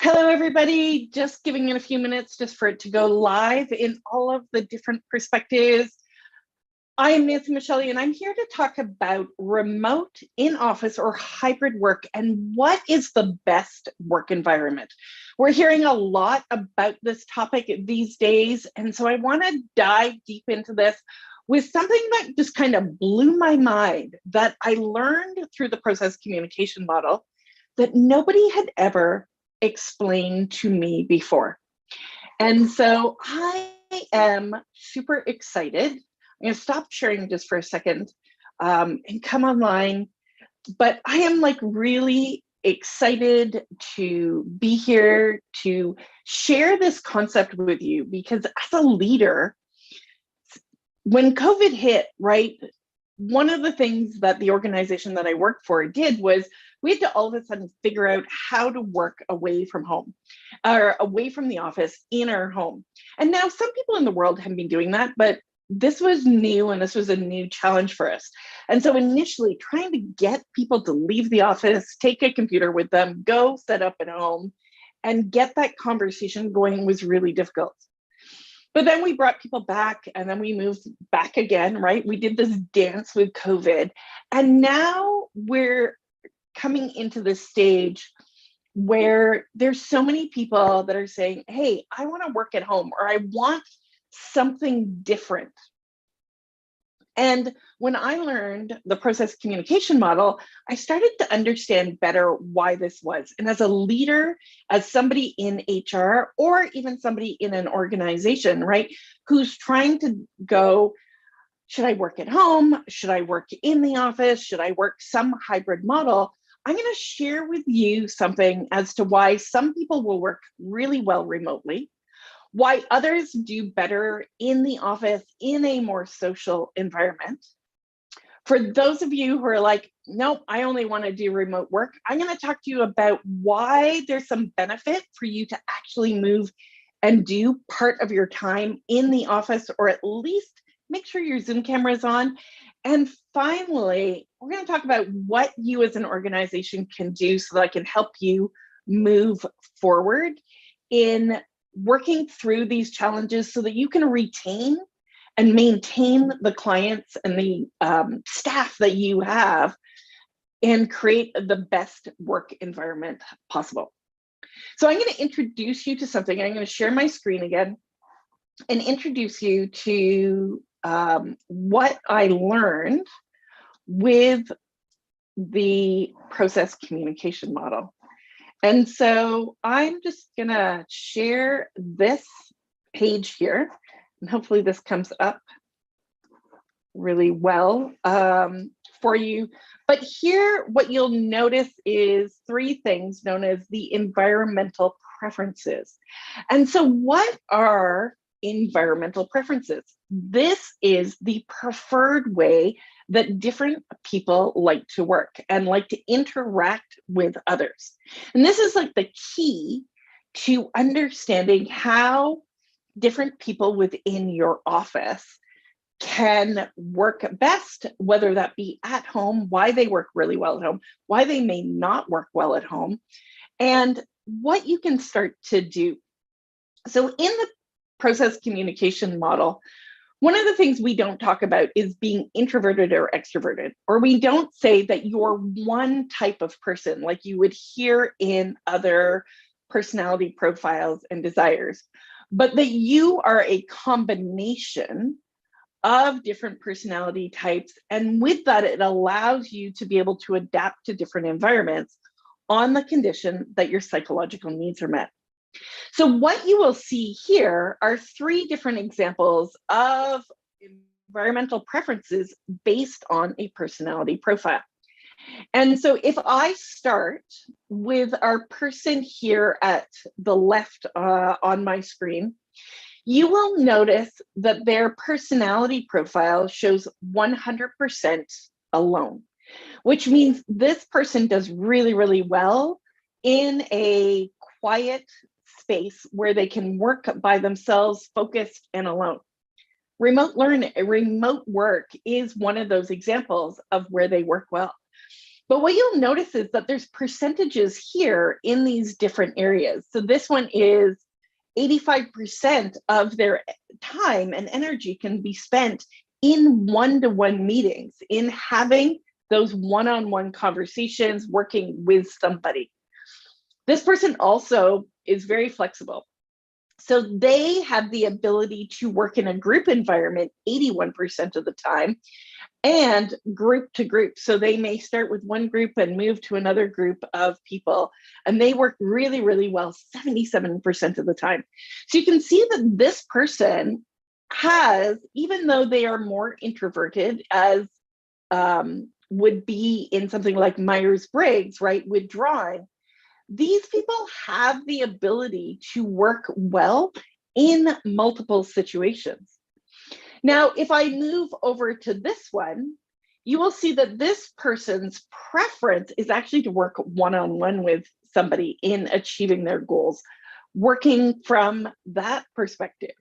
Hello, everybody. Just giving it a few minutes just for it to go live in all of the different perspectives. I am Nancy Michelle, and I'm here to talk about remote, in-office, or hybrid work and what is the best work environment. We're hearing a lot about this topic these days, and so I want to dive deep into this with something that just kind of blew my mind that I learned through the process communication model that nobody had ever explained to me before. And so I am super excited. I'm going to stop sharing just for a second and come online. But I am like really excited to be here to share this concept with you because as a leader, when COVID hit, right, one of the things that the organization that I worked for did was we had to all of a sudden figure out how to work away from home or away from the office in our home. And now some people in the world have been doing that, but this was new and this was a new challenge for us. And so initially trying to get people to leave the office, take a computer with them, go set up at home and get that conversation going was really difficult. But then we brought people back and then we moved back again, right? We did this dance with COVID. And now we're coming into this stage where there's so many people that are saying, hey, I want to work at home or I want something different. And when I learned the process communication model, I started to understand better why this was. And as a leader, as somebody in HR, or even somebody in an organization, right, who's trying to go, should I work at home? Should I work in the office? Should I work some hybrid model? I'm going to share with you something as to why some people will work really well remotely, why others do better in the office in a more social environment. For those of you who are like, nope, I only want to do remote work, I'm going to talk to you about why there's some benefit for you to actually move and do part of your time in the office, or at least make sure your Zoom camera is on. And finally, we're going to talk about what you as an organization can do so that I can help you move forward in working through these challenges so that you can retain and maintain the clients and the staff that you have and create the best work environment possible. So I'm going to introduce you to something. I'm going to share my screen again and introduce you to what I learned with the process communication model. And so I'm just gonna share this page here, and hopefully this comes up really well for you. But here, what you'll notice is three things known as the environmental preferences. And so what are environmental preferences? This is the preferred way that different people like to work and like to interact with others. And this is like the key to understanding how different people within your office can work best, whether that be at home, why they work really well at home, why they may not work well at home, and what you can start to do. So in the process communication model, one of the things we don't talk about is being introverted or extroverted, or we don't say that you're one type of person like you would hear in other personality profiles and desires, but that you are a combination of different personality types. And with that, it allows you to be able to adapt to different environments on the condition that your psychological needs are met. So what you will see here are three different examples of environmental preferences based on a personality profile. And so if I start with our person here at the left on my screen, you will notice that their personality profile shows 100% alone, which means this person does really, really well in a quiet space where they can work by themselves, focused and alone. Remote work is one of those examples of where they work well. But what you'll notice is that there's percentages here in these different areas. So this one is 85% of their time and energy can be spent in one-to-one meetings, in having those one-on-one conversations, working with somebody. This person also is very flexible. So they have the ability to work in a group environment 81% of the time, and group to group. So they may start with one group and move to another group of people, and they work really, really well 77% of the time. So you can see that this person has, even though they are more introverted, as would be in something like Myers-Briggs, right, withdrawing, these people have the ability to work well in multiple situations. Now, if I move over to this one, you will see that this person's preference is actually to work one-on-one with somebody in achieving their goals, working from that perspective.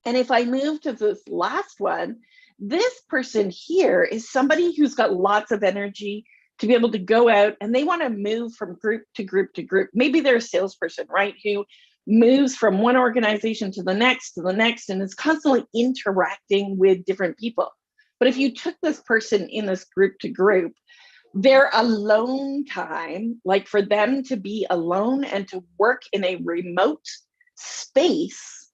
And if I move to this last one, this person here is somebody who's got lots of energy to be able to go out, and they want to move from group to group to group. Maybe they're a salesperson, right, who moves from one organization to the next, and is constantly interacting with different people. But if you took this person in this group to group, their alone time, like for them to be alone and to work in a remote space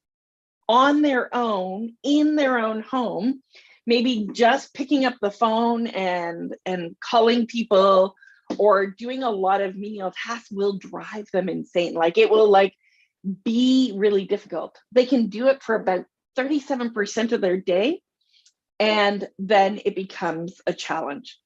on their own, in their own home, maybe just picking up the phone and calling people or doing a lot of menial tasks will drive them insane. Like it will be really difficult. They can do it for about 37% of their day, and then it becomes a challenge.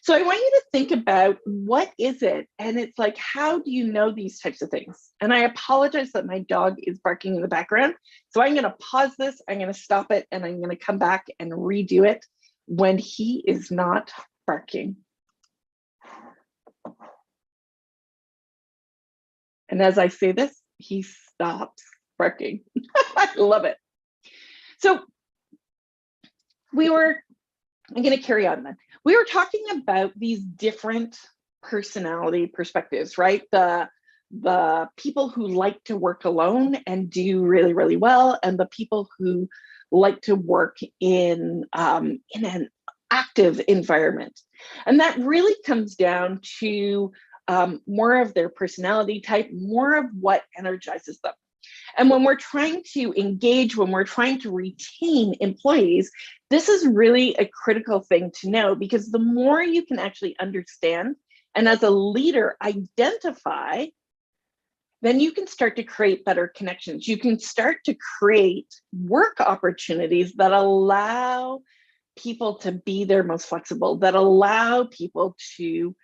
So I want you to think about what is it, and it's like, how do you know these types of things? And I apologize that my dog is barking in the background. So I'm going to pause this, I'm going to stop it, and I'm going to come back and redo it when he is not barking. And as I say this, he stops barking. I love it. So I'm going to carry on then. We were talking about these different personality perspectives, right? The people who like to work alone and do really, really well, and the people who like to work in an active environment. And that really comes down to more of their personality type, more of what energizes them. And when we're trying to engage, when we're trying to retain employees, this is really a critical thing to know, because the more you can actually understand and as a leader identify, then you can start to create better connections. You can start to create work opportunities that allow people to be their most flexible, that allow people to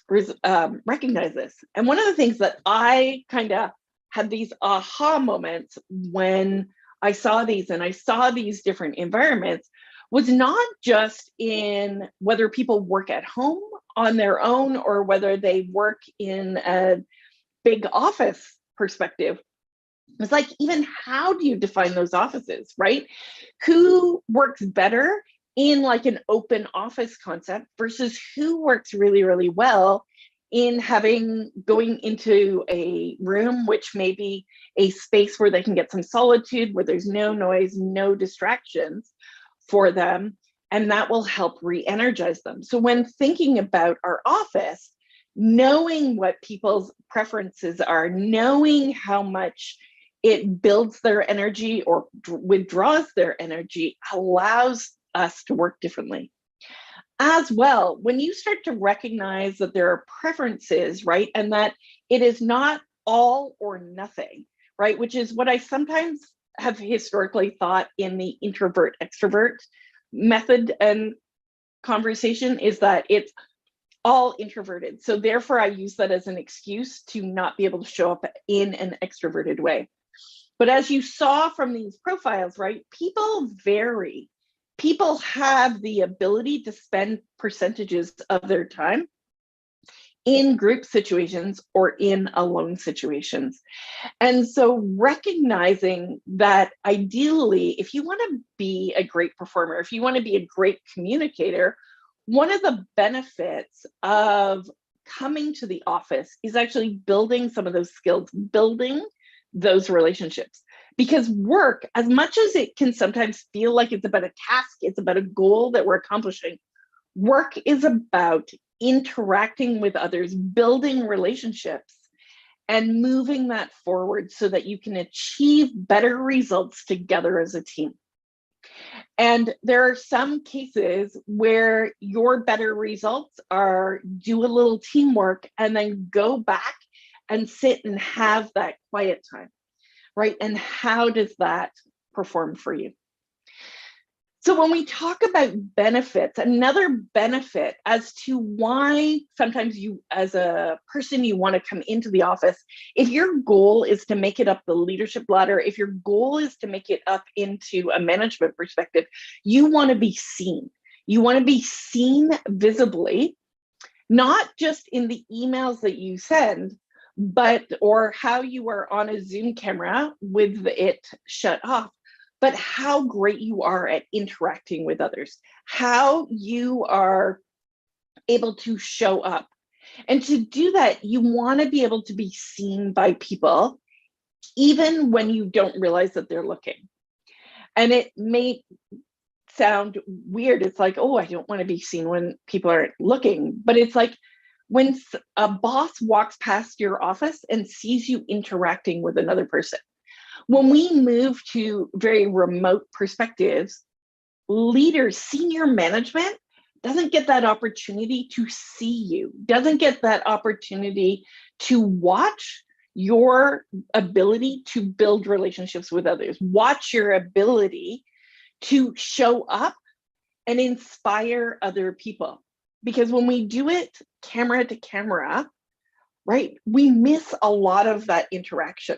recognize this. And one of the things that I kind of had these aha moments when I saw these, and I saw these different environments, was not just in whether people work at home on their own or whether they work in a big office perspective. It's like, even how do you define those offices, right? Who works better in like an open office concept versus who works really, really well in going into a room, which may be a space where they can get some solitude, where there's no noise, no distractions for them, and that will help re-energize them. So when thinking about our office, knowing what people's preferences are, knowing how much it builds their energy or withdraws their energy, allows us to work differently. As well, when you start to recognize that there are preferences, right, and that it is not all or nothing, right, which is what I sometimes have historically thought in the introvert extrovert method and conversation, is that it's all introverted. So therefore I use that as an excuse to not be able to show up in an extroverted way. But as you saw from these profiles, right, people vary. People have the ability to spend percentages of their time in group situations or in alone situations. And so recognizing that ideally, if you want to be a great performer, if you want to be a great communicator, one of the benefits of coming to the office is actually building some of those skills, building those relationships. Because work, as much as it can sometimes feel like it's about a task, it's about a goal that we're accomplishing, work is about interacting with others, building relationships, and moving that forward so that you can achieve better results together as a team. And there are some cases where your better results are do a little teamwork and then go back and sit and have that quiet time, right? And how does that perform for you? So when we talk about benefits, another benefit as to why sometimes you, as a person, you want to come into the office, if your goal is to make it up the leadership ladder, if your goal is to make it up into a management perspective, you want to be seen. You want to be seen visibly, not just in the emails that you send, but or how you are on a Zoom camera with it shut off, but how great you are at interacting with others, how you are able to show up. And to do that, you want to be able to be seen by people, even when you don't realize that they're looking. And it may sound weird. It's like, oh, I don't want to be seen when people aren't looking. But it's like when a boss walks past your office and sees you interacting with another person. When we move to very remote perspectives, leaders, senior management doesn't get that opportunity to see you, doesn't get that opportunity to watch your ability to build relationships with others, watch your ability to show up and inspire other people. Because when we do it camera to camera, right, we miss a lot of that interaction.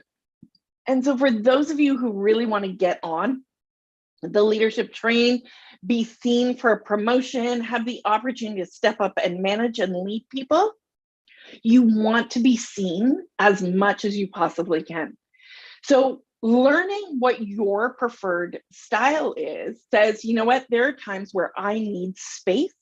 And so for those of you who really want to get on the leadership train, be seen for a promotion, have the opportunity to step up and manage and lead people, you want to be seen as much as you possibly can. So learning what your preferred style is says, you know what, there are times where I need space,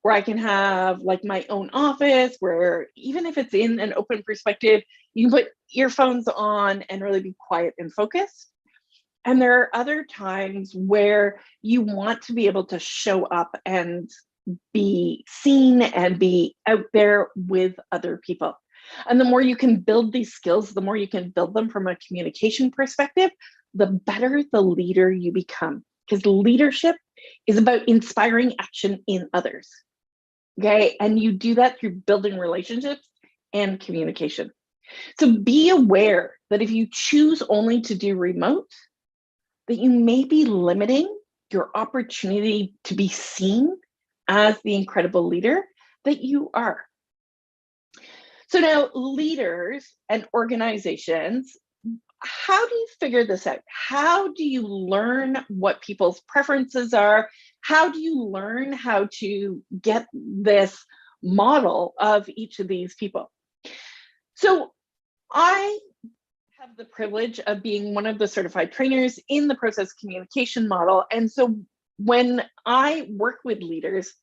where I can have like my own office, where even if it's in an open perspective, you can put earphones on and really be quiet and focused. And there are other times where you want to be able to show up and be seen and be out there with other people. And the more you can build these skills, the more you can build them from a communication perspective, the better the leader you become. Because leadership is about inspiring action in others. Okay, and you do that through building relationships and communication. So be aware that if you choose only to do remote, that you may be limiting your opportunity to be seen as the incredible leader that you are. So now, leaders and organizations, how do you figure this out? How do you learn what people's preferences are? How do you learn how to get this model of each of these people? So I have the privilege of being one of the certified trainers in the process communication model. And so when I work with leaders,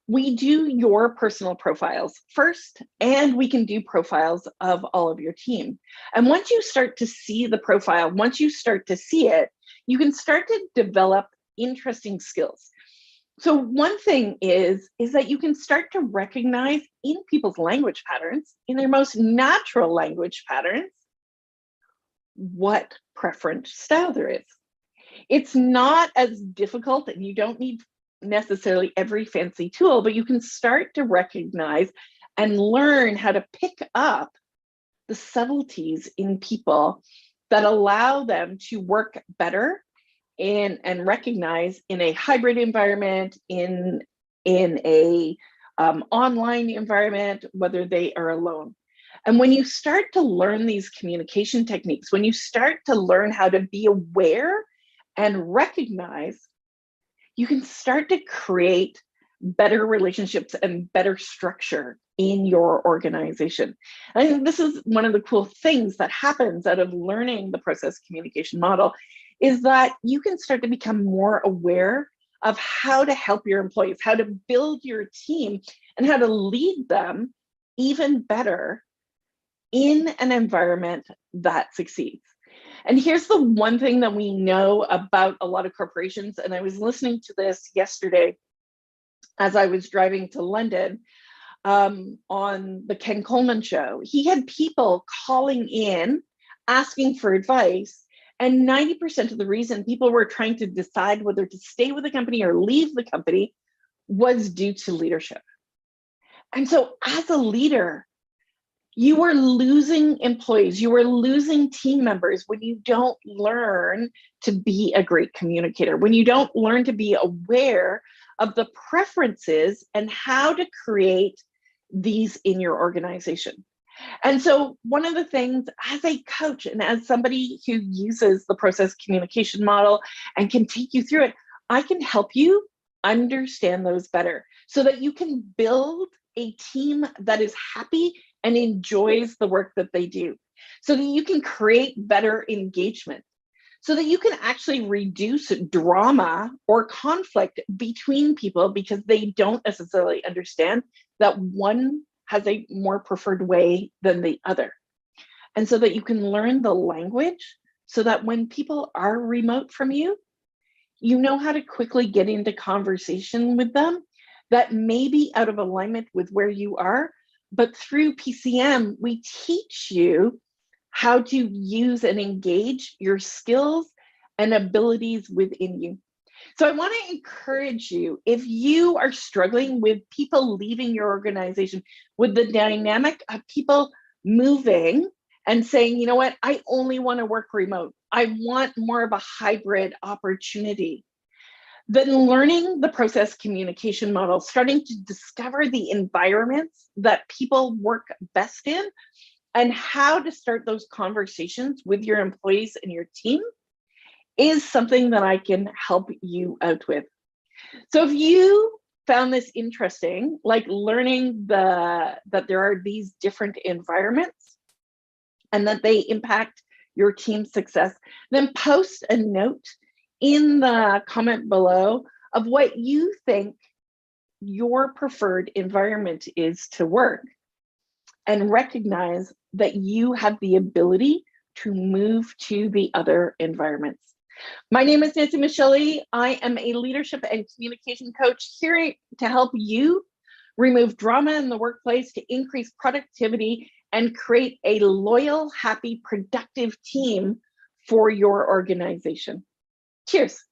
we do your personal profiles first, and we can do profiles of all of your team. And once you start to see the profile, once you start to see it, you can start to develop interesting skills. So one thing is that you can start to recognize in people's language patterns, in their most natural language patterns, what preference style there is. It's not as difficult, and you don't need necessarily every fancy tool, but you can start to recognize and learn how to pick up the subtleties in people that allow them to work better and recognize in a hybrid environment, in a online environment, whether they are alone. And when you start to learn these communication techniques, when you start to learn how to be aware and recognize, you can start to create better relationships and better structure in your organization. And I think this is one of the cool things that happens out of learning the process communication model, is that you can start to become more aware of how to help your employees, how to build your team, and how to lead them even better in an environment that succeeds. And here's the one thing that we know about a lot of corporations, and I was listening to this yesterday as I was driving to London on the Ken Coleman show. He had people calling in asking for advice, and 90% of the reason people were trying to decide whether to stay with the company or leave the company was due to leadership. And so as a leader, you are losing employees, you are losing team members when you don't learn to be a great communicator, when you don't learn to be aware of the preferences and how to create these in your organization. And so one of the things as a coach and as somebody who uses the process communication model and can take you through it, I can help you understand those better so that you can build a team that is happy and enjoys the work that they do, so that you can create better engagement, so that you can actually reduce drama or conflict between people because they don't necessarily understand that one has a more preferred way than the other. And so that you can learn the language so that when people are remote from you, you know how to quickly get into conversation with them that may be out of alignment with where you are. But through PCM, we teach you how to use and engage your skills and abilities within you. So I want to encourage you, if you are struggling with people leaving your organization, with the dynamic of people moving and saying, you know what, I only want to work remote, I want more of a hybrid opportunity, then learning the process communication model, starting to discover the environments that people work best in and how to start those conversations with your employees and your team is something that I can help you out with. So if you found this interesting, like learning that there are these different environments and that they impact your team's success, then post a note in the comment below of what you think your preferred environment is to work, and recognize that you have the ability to move to the other environments. My name is Nancy Micheli. I am a leadership and communication coach here to help you remove drama in the workplace, to increase productivity and create a loyal, happy, productive team for your organization. Cheers.